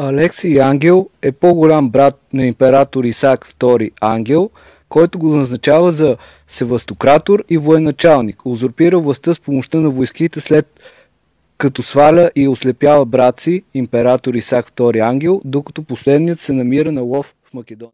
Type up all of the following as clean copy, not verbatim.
Алексий Ангел е по-голям брат на император Исаак II Ангел, който го назначава за севастократор и военачалник. Узурпира властта с помощта на войските, след като сваля и ослепява брат си, император Исаак II Ангел, докато последният се намира на лов в Македония.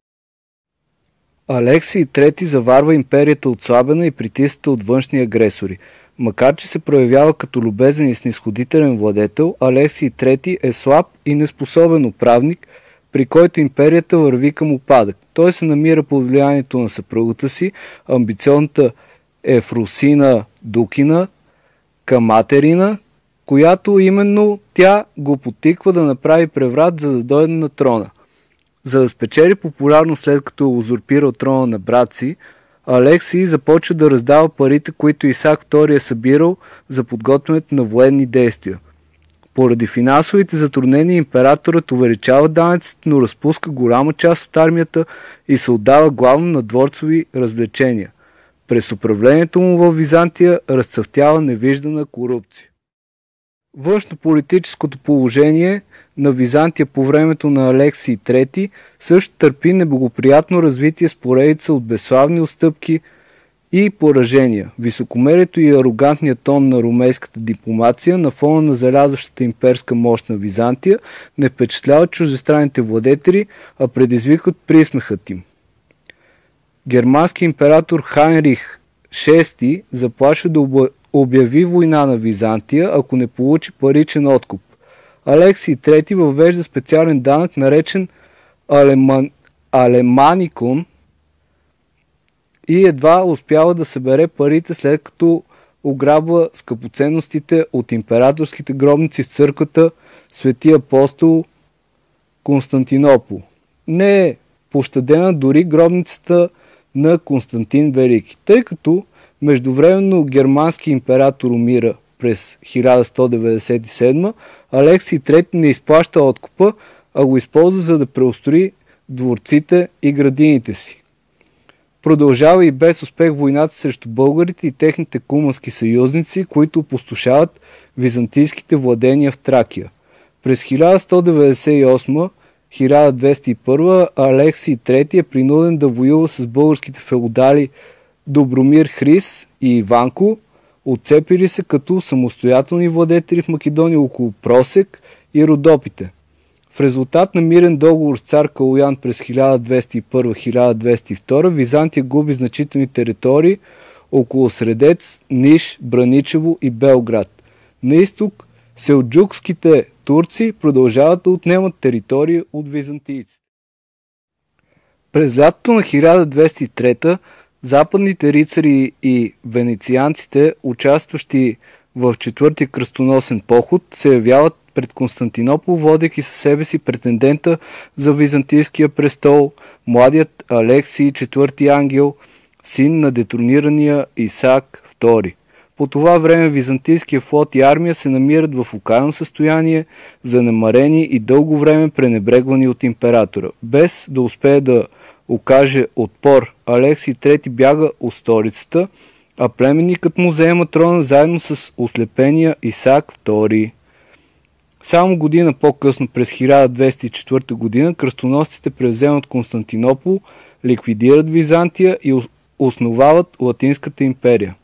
Алексий III заварва империята отслабена и притисната от външни агресори. Макар че се проявява като любезен и снисходителен владетел, Алексий III е слаб и неспособен управник, при който империята върви към упадък. Той се намира под влиянието на съпругата си, амбициозната Ефросина Дукина Каматерина, която именно тя го потиква да направи преврат, за да дойде на трона. За да спечели популярност, след като е узурпирал трона на брат си, Алексий започва да раздава парите, които Исаак II е събирал за подготвянето на военни действия. Поради финансовите затруднения императорът увеличава данъците, но разпуска голяма част от армията и се отдава главно на дворцови развлечения. През управлението му в Византия разцъфтява невиждана корупция. Външнополитическото положение на Византия по времето на Алексий III също търпи неблагоприятно развитие с поредица от безславни отстъпки и поражения. Високомерието и арогантният тон на ромейската дипломация на фона на залязващата имперска мощ на Византия не впечатляват чуждестранните владетели, а предизвикват присмехът им. Германски император Хайнрих VI заплашва да обяви война на Византия, ако не получи паричен откуп. Алексий III въвежда специален данък, наречен Алеманикон, и едва успява да събере парите, след като ограбва скъпоценностите от императорските гробници в църквата Свети апостол Константинопол. Не е пощадена дори гробницата на Константин Велики, тъй като междувременно германски император умира през 1197, Алексий III не изплаща откупа, а го използва, за да преустрои дворците и градините си. Продължава и без успех войната срещу българите и техните кумански съюзници, които опустошават византийските владения в Тракия. През 1198-1201 Алексий III е принуден да воюва с българските феодали Добромир Хрис и Иванко, отцепили се като самостоятелни владетели в Македония около Просек и Родопите. В резултат на мирен договор с цар Калоян през 1201-1202 Византия губи значителни територии около Средец, Ниш, Браничево и Белград. На изток селджукските турци продължават да отнемат територии от византийците. През лятото на 1203 западните рицари и венецианците, участващи в четвъртия кръстоносен поход, се явяват пред Константинопол, водейки със себе си претендента за византийския престол, младият Алексий IV Ангел, син на детронирания Исаак II. По това време византийския флот и армия се намират в окаяно състояние, занемарени и дълго време пренебрегвани от императора. Без да успее да окаже отпор, Алексий III бяга от столицата, а племенникът му заема трона заедно с ослепения Исаак II. Само година по-късно, през 1204 година, кръстоносците превземат Константинопол, ликвидират Византия и основават Латинската империя.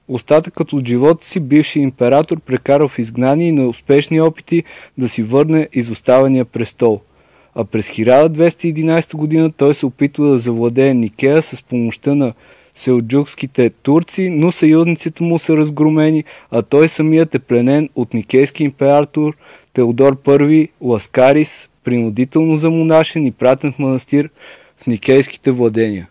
Остатъкът от живота си бивши император прекарва в изгнание и на успешни опити да си върне изоставения престол. А през 1211 година той се опитва да завладее Никея с помощта на селджукските турци, но съюзниците му са разгромени, а той самият е пленен от никейски император Теодор I Ласкарис, принудително замонашен и пратен в манастир в никейските владения.